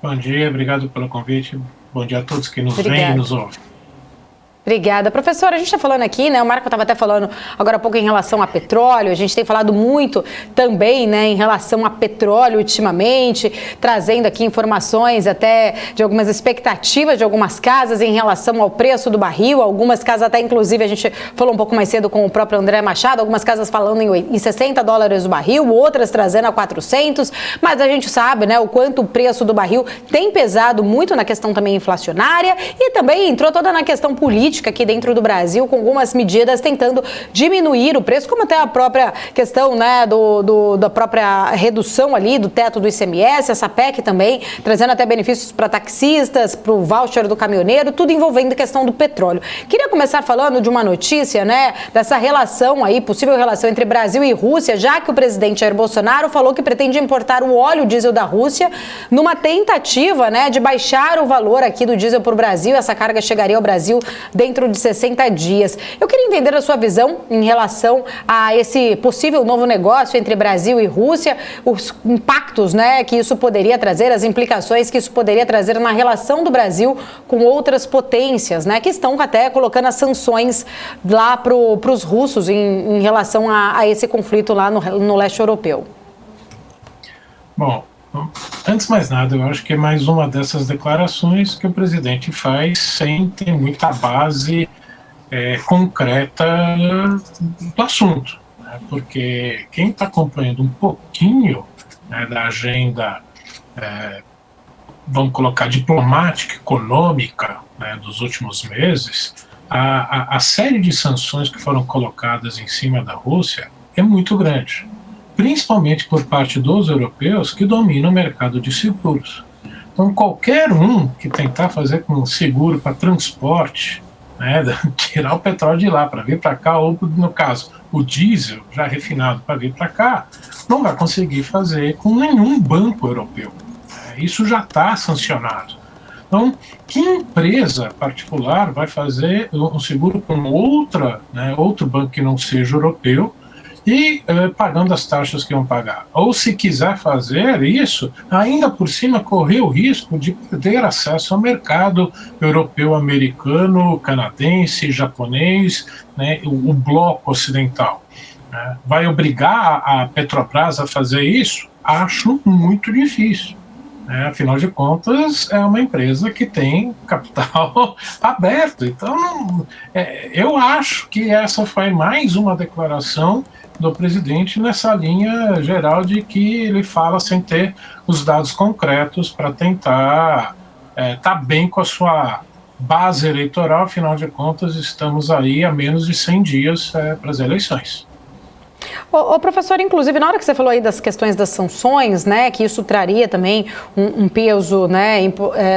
Bom dia, obrigado pelo convite. Bom dia a todos que nos veem e Obrigada. nos ouvem. Obrigada. Professora, a gente está falando aqui, né? O Marco estava até falando agora há pouco em relação a petróleo. A gente tem falado muito também, né, em relação a petróleo ultimamente, trazendo aqui informações até de algumas expectativas de algumas casas em relação ao preço do barril. Algumas casas até, inclusive, a gente falou um pouco mais cedo com o próprio André Machado, algumas casas falando em $60 o barril, outras trazendo a 400, mas a gente sabe, né, o quanto o preço do barril tem pesado muito na questão também inflacionária e também entrou toda na questão política aqui dentro do Brasil, com algumas medidas tentando diminuir o preço, como até a própria questão, né, da própria redução ali do teto do ICMS, essa PEC também, trazendo até benefícios para taxistas, para o voucher do caminhoneiro, tudo envolvendo a questão do petróleo. Queria começar falando de uma notícia, né, dessa relação aí, possível relação entre Brasil e Rússia, já que o presidente Jair Bolsonaro falou que pretende importar o óleo diesel da Rússia numa tentativa, né, de baixar o valor aqui do diesel para o Brasil. Essa carga chegaria ao Brasil dentro de 60 dias. Eu queria entender a sua visão em relação a esse possível novo negócio entre Brasil e Rússia, os impactos, né, que isso poderia trazer, as implicações que isso poderia trazer na relação do Brasil com outras potências, né, que estão até colocando as sanções lá para os russos em relação a esse conflito lá no leste europeu. Bom, antes de mais nada, eu acho que é mais uma dessas declarações que o presidente faz sem ter muita base concreta do assunto, né? Porque quem está acompanhando um pouquinho, né, da agenda, vamos colocar, diplomática, econômica, né, dos últimos meses, a série de sanções que foram colocadas em cima da Rússia é muito grande, principalmente por parte dos europeus que dominam o mercado de seguros. Então, qualquer um que tentar fazer com seguro para transporte, né, tirar o petróleo de lá para vir para cá, ou no caso, o diesel já refinado para vir para cá, não vai conseguir fazer com nenhum banco europeu. Isso já está sancionado. Então, que empresa particular vai fazer um seguro com outro banco que não seja europeu, e pagando as taxas que vão pagar? Ou, se quiser fazer isso, ainda por cima correr o risco de perder acesso ao mercado europeu, americano, canadense, japonês, né, o bloco ocidental. Vai obrigar a Petrobras a fazer isso? Acho muito difícil. Afinal de contas, é uma empresa que tem capital aberto. Então, eu acho que essa foi mais uma declaração do presidente nessa linha geral de que ele fala sem ter os dados concretos para tentar estar bem com a sua base eleitoral. Afinal de contas, estamos aí a menos de 100 dias para as eleições. Ô, professor, inclusive, na hora que você falou aí das questões das sanções, né, que isso traria também um peso, né,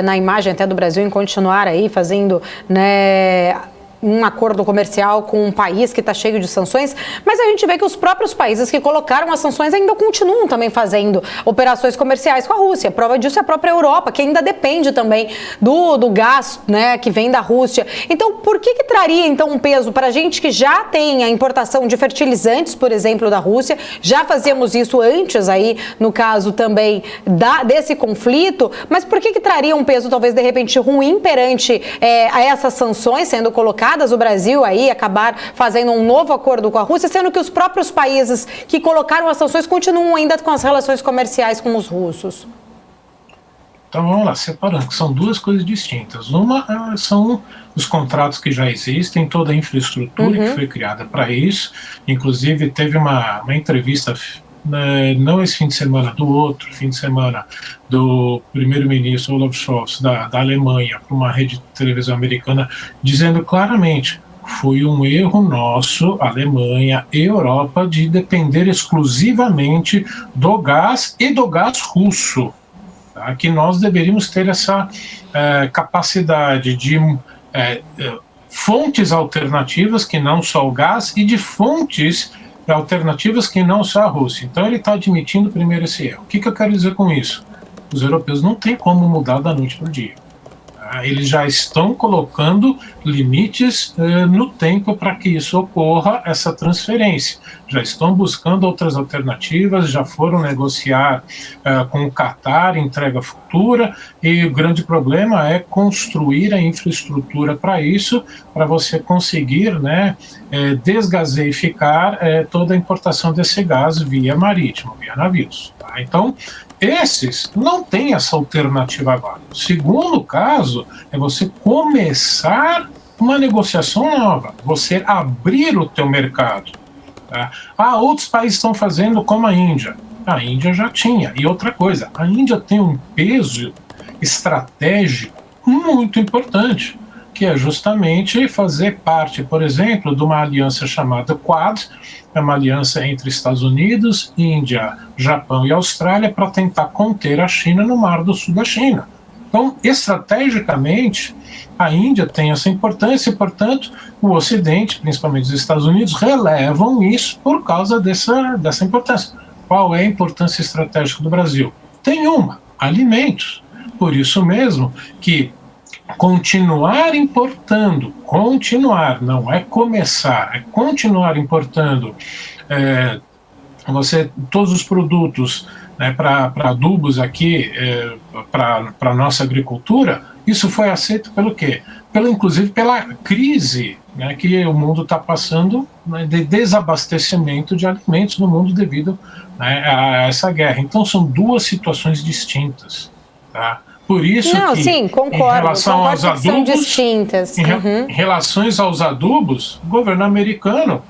na imagem até do Brasil em continuar aí fazendo, né, um acordo comercial com um país que está cheio de sanções, mas a gente vê que os próprios países que colocaram as sanções ainda continuam também fazendo operações comerciais com a Rússia. Prova disso é a própria Europa, que ainda depende também do gás, né, que vem da Rússia. Então, por que traria então um peso para a gente que já tem a importação de fertilizantes, por exemplo, da Rússia? Já fazíamos isso antes aí, no caso também desse conflito, mas por que traria um peso talvez de repente ruim perante a essas sanções sendo colocadas? O Brasil aí acabar fazendo um novo acordo com a Rússia, sendo que os próprios países que colocaram as sanções continuam ainda com as relações comerciais com os russos? Então vamos lá, separando, que são duas coisas distintas. Uma são os contratos que já existem, toda a infraestrutura que foi criada para isso. Inclusive teve uma entrevista, não esse fim de semana, do outro fim de semana, do primeiro-ministro Olaf Scholz da Alemanha, para uma rede de televisão americana, dizendo claramente: foi um erro nosso, Alemanha e Europa, de depender exclusivamente do gás e do gás russo. Tá? Que nós deveríamos ter essa capacidade de fontes alternativas, que não só o gás, e de fontes alternativas que não só a Rússia. Então ele está admitindo primeiro esse erro. O que eu quero dizer com isso? Os europeus não têm como mudar da noite para o dia. Eles já estão colocando limites no tempo para que isso ocorra, essa transferência. Já estão buscando outras alternativas, já foram negociar com o Catar entrega futura, e o grande problema é construir a infraestrutura para isso, para você conseguir, né, desgaseificar toda a importação desse gás via marítimo, via navios. Tá? Então, esses não têm essa alternativa agora. O segundo caso é você começar uma negociação nova, você abrir o teu mercado. Tá? Outros países estão fazendo como a Índia. A Índia já tinha. E outra coisa, a Índia tem um peso estratégico muito importante, que é justamente fazer parte, por exemplo, de uma aliança chamada Quad, é uma aliança entre Estados Unidos, Índia, Japão e Austrália para tentar conter a China no Mar do Sul da China. Então, estrategicamente, a Índia tem essa importância e, portanto, o Ocidente, principalmente os Estados Unidos, relevam isso por causa dessa importância. Qual é a importância estratégica do Brasil? Tem uma: alimentos. Por isso mesmo que continuar importando, não é começar, é continuar importando todos os produtos, né, para adubos aqui, para a nossa agricultura. Isso foi aceito pelo quê? Inclusive pela crise, né, que o mundo está passando, né, de desabastecimento de alimentos no mundo devido, né, a essa guerra. Então são duas situações distintas, tá? Por isso sim, concordo, em relação aos adubos, são distintas. Em relação aos adubos, o governo americano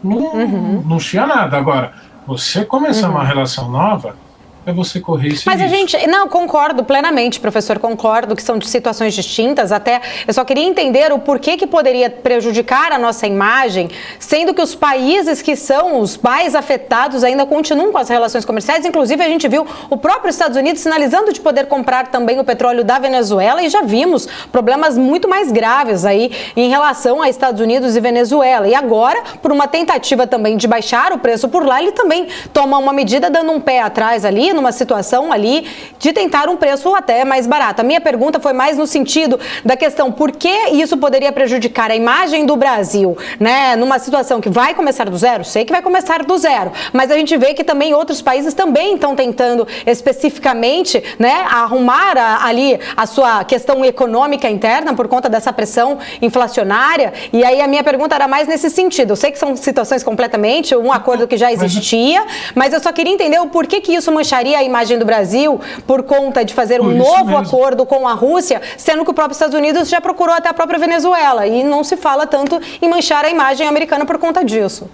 não tinha nada. Agora, você começar uma relação nova, é você correr esse Mas risco. Concordo plenamente, professor, concordo que são de situações distintas, até eu só queria entender o porquê que poderia prejudicar a nossa imagem, sendo que os países que são os mais afetados ainda continuam com as relações comerciais. Inclusive, a gente viu o próprio Estados Unidos sinalizando de poder comprar também o petróleo da Venezuela, e já vimos problemas muito mais graves aí em relação a Estados Unidos e Venezuela. E agora, por uma tentativa também de baixar o preço por lá, ele também toma uma medida dando um pé atrás ali, numa situação ali de tentar um preço até mais barato. A minha pergunta foi mais no sentido da questão por que isso poderia prejudicar a imagem do Brasil, né? Numa situação que vai começar do zero, sei que vai começar do zero, mas a gente vê que também outros países também estão tentando especificamente, né, arrumar ali a sua questão econômica interna por conta dessa pressão inflacionária. E aí a minha pergunta era mais nesse sentido. Eu sei que são situações completamente, um acordo que já existia, mas eu só queria entender o porquê que isso mancharia a imagem do Brasil por conta de fazer um novo acordo com a Rússia, sendo que o próprio Estados Unidos já procurou até a própria Venezuela, e não se fala tanto em manchar a imagem americana por conta disso.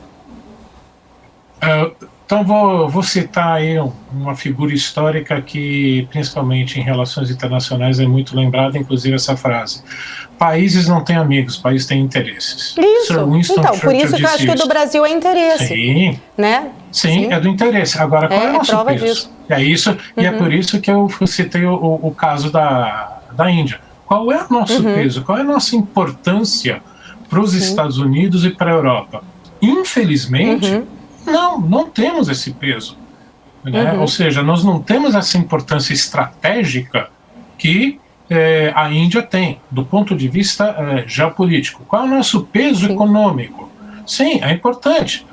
Então vou citar aí uma figura histórica que, principalmente em relações internacionais, é muito lembrada, inclusive essa frase: países não têm amigos, países têm interesses. Isso, então, por isso que eu acho que o do Brasil é interesse. Sim, né? Sim, é do interesse. Agora, qual é o nosso peso? Disso. É isso, e é por isso que eu citei o caso da Índia. Qual é o nosso peso? Qual é a nossa importância para os Estados Unidos e para a Europa? Infelizmente, não temos esse peso. Né? Ou seja, nós não temos essa importância estratégica que a Índia tem, do ponto de vista geopolítico. Qual é o nosso peso econômico? Sim, é importante.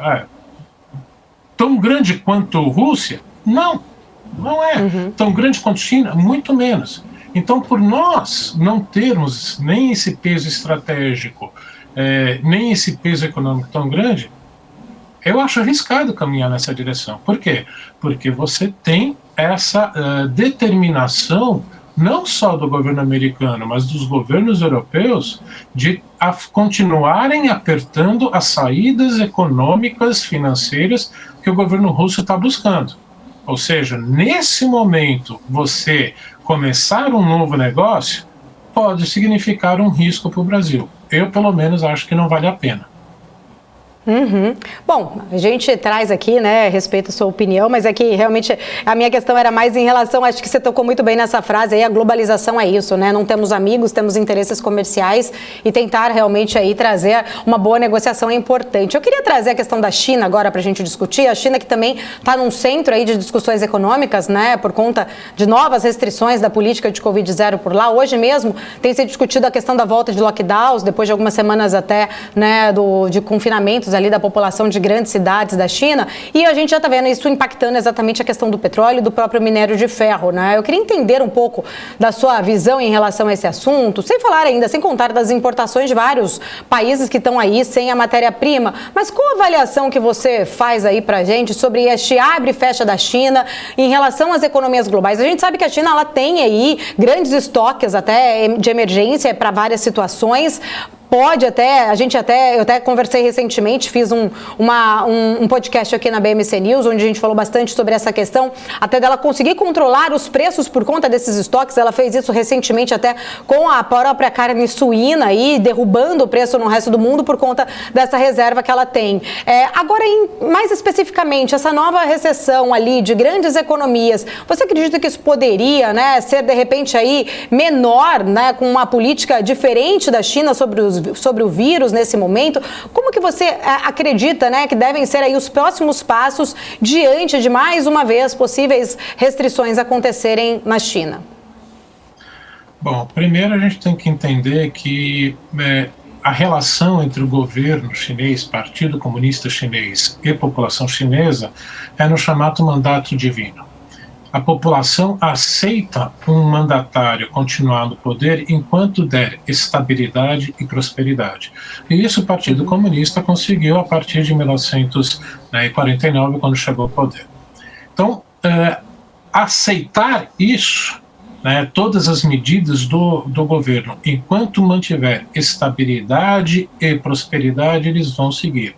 Tão grande quanto Rússia? Não é. Tão grande quanto China? Muito menos. Então, por nós não termos nem esse peso estratégico, nem esse peso econômico tão grande, eu acho arriscado caminhar nessa direção. Por quê? Porque você tem essa determinação, não só do governo americano, mas dos governos europeus, de continuarem apertando as saídas econômicas, financeiras que o governo russo está buscando. Ou seja, nesse momento, você começar um novo negócio pode significar um risco para o Brasil. Eu, pelo menos, acho que não vale a pena. Uhum. Bom, a gente traz aqui, né, respeito a sua opinião, mas é que realmente a minha questão era mais em relação, acho que você tocou muito bem nessa frase aí, a globalização é isso, né, não temos amigos, temos interesses comerciais e tentar realmente aí trazer uma boa negociação é importante. Eu queria trazer a questão da China agora para a gente discutir, a China que também está num centro aí de discussões econômicas, né, por conta de novas restrições da política de Covid-0 por lá. Hoje mesmo tem se discutido a questão da volta de lockdowns, depois de algumas semanas até, né, de confinamentos ali da população de grandes cidades da China, e a gente já está vendo isso impactando exatamente a questão do petróleo e do próprio minério de ferro, né? Eu queria entender um pouco da sua visão em relação a esse assunto, sem falar ainda, sem contar das importações de vários países que estão aí sem a matéria-prima, mas qual a avaliação que você faz aí pra gente sobre este abre e fecha da China em relação às economias globais? A gente sabe que a China, ela tem aí grandes estoques até de emergência para várias situações. Pode até, eu até conversei recentemente, fiz um podcast aqui na BMC News, onde a gente falou bastante sobre essa questão, até dela conseguir controlar os preços por conta desses estoques. Ela fez isso recentemente até com a própria carne suína aí, derrubando o preço no resto do mundo por conta dessa reserva que ela tem. Agora, mais especificamente, essa nova recessão ali de grandes economias, você acredita que isso poderia, né, ser de repente aí menor, né, com uma política diferente da China sobre o vírus nesse momento? Como que você acredita, né, que devem ser aí os próximos passos diante de, mais uma vez, possíveis restrições acontecerem na China? Bom, primeiro a gente tem que entender que a relação entre o governo chinês, Partido Comunista Chinês e população chinesa é no chamado mandato divino. A população aceita um mandatário continuar no poder enquanto der estabilidade e prosperidade. E isso o Partido Comunista conseguiu a partir de 1949, quando chegou ao poder. Então, aceitar isso, né, todas as medidas do governo, enquanto mantiver estabilidade e prosperidade, eles vão seguir.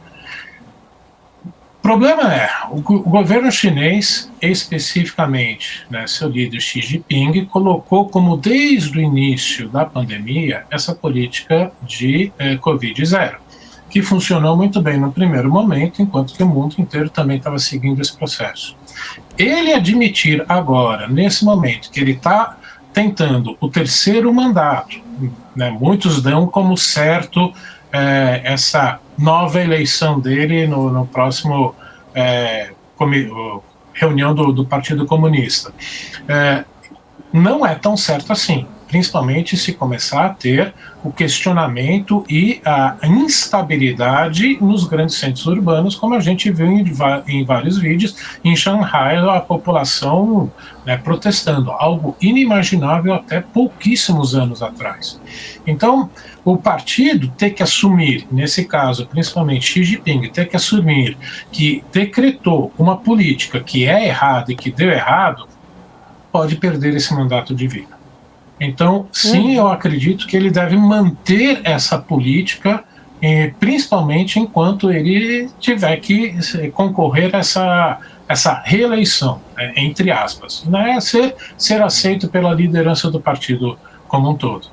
O problema é, o governo chinês, especificamente, né, seu líder Xi Jinping, colocou como desde o início da pandemia essa política de Covid-0, que funcionou muito bem no primeiro momento, enquanto que o mundo inteiro também estava seguindo esse processo. Ele admitir agora, nesse momento, que ele está tentando o terceiro mandato, né, muitos dão como certo essa nova eleição dele no próximo reunião do Partido Comunista. Não é tão certo assim, principalmente se começar a ter o questionamento e a instabilidade nos grandes centros urbanos, como a gente viu em vários vídeos, em Shanghai, a população, né, protestando, algo inimaginável até pouquíssimos anos atrás. Então, o partido tem que assumir, nesse caso, principalmente Xi Jinping, tem que assumir que decretou uma política que é errada e que deu errado, pode perder esse mandato divino. Então, sim, eu acredito que ele deve manter essa política, principalmente enquanto ele tiver que concorrer a essa reeleição, entre aspas, né, ser aceito pela liderança do partido como um todo.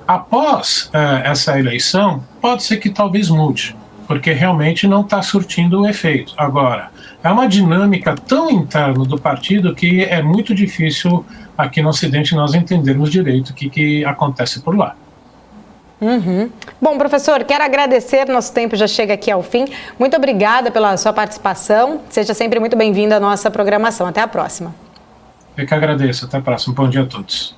Após essa eleição, pode ser que talvez mude, porque realmente não está surtindo o efeito. Agora, é uma dinâmica tão interna do partido que é muito difícil aqui no Ocidente nós entendermos direito o que acontece por lá. Uhum. Bom, professor, quero agradecer, nosso tempo já chega aqui ao fim. Muito obrigada pela sua participação, seja sempre muito bem-vindo à nossa programação. Até a próxima. Eu que agradeço, até a próxima. Bom dia a todos.